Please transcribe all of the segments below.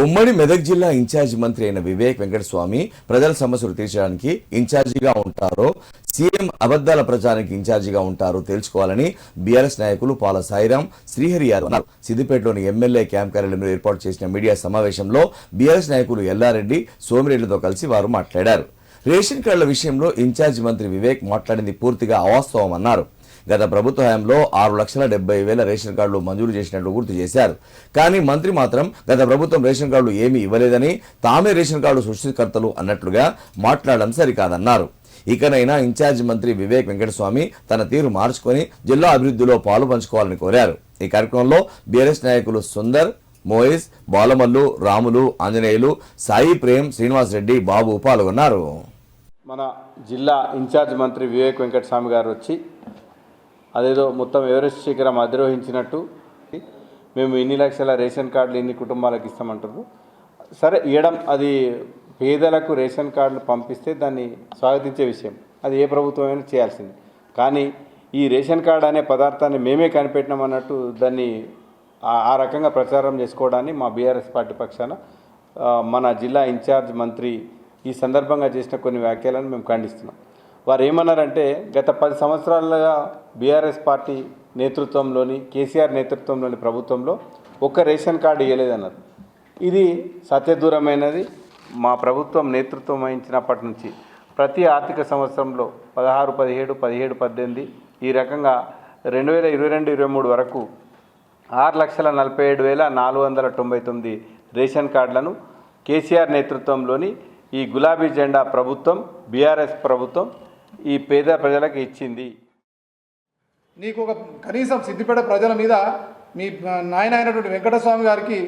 ఉమ్మడి మెదక్ జిల్లా ఇన్ఛార్జి మంత్రి అయిన వివేక్ వెంకటస్వామి ప్రజల సమస్యలు తీర్చడానికి ఇన్ఛార్జిగా ఉంటారో, సీఎం అబద్దాల ప్రచారానికి ఇన్ఛార్జిగా ఉంటారో తెలుసుకోవాలని బీఆర్ఎస్ నాయకులు పాల సాయిరాం, శ్రీహరి యాదవ్ అన్నారు. సిద్దిపేటలోని ఎమ్మెల్యే క్యాంప్ కార్యాలయంలో ఏర్పాటు చేసిన మీడియా సమావేశంలో బీఆర్ఎస్ నాయకులు ఎల్లారెడ్డి, సోమిరెడ్డితో కలిసి వారు మాట్లాడారు. రేషన్ కార్డుల విషయంలో ఇన్ఛార్జి మంత్రి వివేక్ మాట్లాడింది పూర్తిగా అవాస్తవం అన్నారు. గత ప్రభుత్వ హయాంలో 6,70,000 రేషన్ కార్డులు మంజూరు చేసినట్లు గుర్తు చేశారు. కానీ మంత్రి మాత్రం గత ప్రభుత్వం రేషన్ కార్డులు ఏమీ ఇవ్వలేదని, తామే రేషన్ కార్డు సృష్టికర్తలు అన్నట్లుగా మాట్లాడడం సరికాదన్నారు. ఇకనైనా ఇన్ఛార్జి మంత్రి వివేక్ వెంకటస్వామి తన తీరు మార్చుకొని జిల్లా అభివృద్ధిలో పాలు పంచుకోవాలని కోరారు. ఈ కార్యక్రమంలో బీఆర్ఎస్ నాయకులు సుందర్, మోయిస్, బాలమల్లు, రాములు, ఆంజనేయులు, సాయి ప్రేమ్, శ్రీనివాస్ రెడ్డి, బాబు పాల్గొన్నారు. మన జిల్లా ఇన్ఛార్జ్ మంత్రి వివేక్ వెంకటస్వామి గారు వచ్చి అదేదో మొత్తం ఎవరెస్ట్ శిఖరం అధిరోహించినట్టు మేము ఇన్ని లక్షల రేషన్ కార్డులు ఇన్ని కుటుంబాలకు ఇస్తామంటారు. సరే, ఇవ్వడం అది పేదలకు రేషన్ కార్డులు పంపిస్తే దాన్ని స్వాగతించే విషయం, అది ఏ ప్రభుత్వమైనా చేయాల్సింది. కానీ ఈ రేషన్ కార్డు అనే పదార్థాన్ని మేమే కనిపెట్టినాం అన్నట్టు దాన్ని ఆ రకంగా ప్రచారం చేసుకోవడాన్ని మా బీఆర్ఎస్ పార్టీ పక్షాన మన జిల్లా ఇన్ఛార్జ్ మంత్రి ఈ సందర్భంగా చేసిన కొన్ని వ్యాఖ్యలను మేము ఖండిస్తున్నాం. వారు ఏమన్నారంటే, గత 10 సంవత్సరాలుగా బీఆర్ఎస్ పార్టీ నేతృత్వంలోని, కేసీఆర్ నేతృత్వంలోని ప్రభుత్వంలో ఒక్క రేషన్ కార్డు ఇవ్వలేదన్నారు. ఇది సత్యదూరమైనది. మా ప్రభుత్వం నేతృత్వం వహించినప్పటి నుంచి ప్రతి ఆర్థిక సంవత్సరంలో 16, 17, 17, 18 ఈ రకంగా 2022-23 వరకు 6,47,499 రేషన్ కార్డులను కేసీఆర్ నేతృత్వంలోని ఈ గులాబీ జెండా ప్రభుత్వం, బీఆర్ఎస్ ప్రభుత్వం ఈ పేద ప్రజలకు ఇచ్చింది. నీకు ఒక కనీసం సిద్దిపేట ప్రజల మీద మీ నాయన అయినటువంటి వెంకటస్వామి గారికి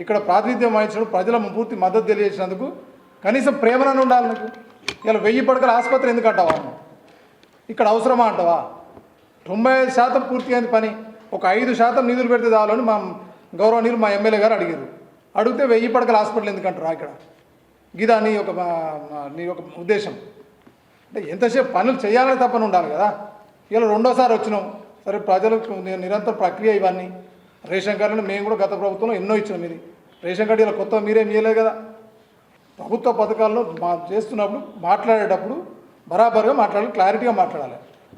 ఇక్కడ ప్రాతినిధ్యం వహించడం, ప్రజల పూర్తి మద్దతు తెలియజేసినందుకు కనీసం ప్రేమనని ఉండాలి. నీకు ఇలా 1000 పడకల ఆసుపత్రి ఎందుకు అంటావా? ఇక్కడ అవసరమా అంటావా? 95% పూర్తిగా పని, ఒక 5% నిధులు పెడితే చాలని మా గౌరవనీయులు మా ఎమ్మెల్యే గారు అడిగారు. అడిగితే 1000 పడకల హాస్పిటల్ ఎందుకు అంటారా? ఇక్కడ గిదా నీ యొక్క ఉద్దేశం? అంటే ఎంతసేపు పనులు చేయాలని తప్పని ఉండాలి కదా. ఇలా రెండోసారి వచ్చినాం. సరే, ప్రజలకు నిరంతర ప్రక్రియ ఇవన్నీ. రేషన్ కార్డులు మేము కూడా గత ప్రభుత్వంలో ఎన్నో ఇచ్చినాం. ఇది రేషన్ కార్డు ఇలా కొత్త మీరేం చేయలేదు కదా. ప్రభుత్వ పథకాల్లో చేస్తున్నప్పుడు మాట్లాడేటప్పుడు బరాబర్గా మాట్లాడాలి, క్లారిటీగా మాట్లాడాలి.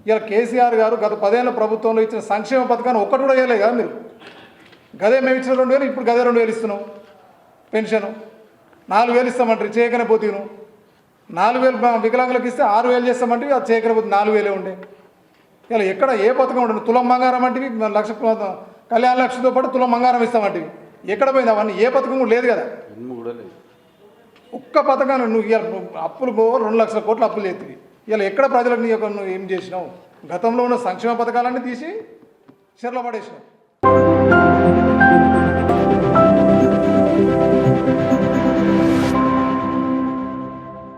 ఇలా కేసీఆర్ గారు గత 10 ఏళ్ళ ప్రభుత్వంలో ఇచ్చిన సంక్షేమ పథకాన్ని ఒక్కటి కూడా చేయలేదు కదా మీరు. గదే మేము ఇచ్చిన 2,000, ఇప్పుడు గదే 2,000 ఇస్తున్నాం. పెన్షను 4,000 ఇస్తామంటారు, చేయకనే పోతీ. 4,000 వికలాంగులకు ఇస్తే 6,000 చేస్తామంటే అది చేయకనే పోతుంది, 4,000 ఉండే. ఇలా ఎక్కడ ఏ పథకం ఉండదు. తులం బంగారం అంటే 1,00,000 కళ్యాణ లక్ష్మితో పాటు తులం బంగారం ఇస్తామంటే ఎక్కడ పోయింది? అవన్నీ ఏ పథకం కూడా లేదు కదా. ఒక్క పథకాన్ని నువ్వు అప్పులు 2 లక్షల కోట్లు అప్పులు చేతివి. ఇలా ఎక్కడ ప్రజలకు నువ్వు ఏం చేసినావు? గతంలో ఉన్న సంక్షేమ పథకాలన్నీ తీసి చెర్ల పడేసినావు.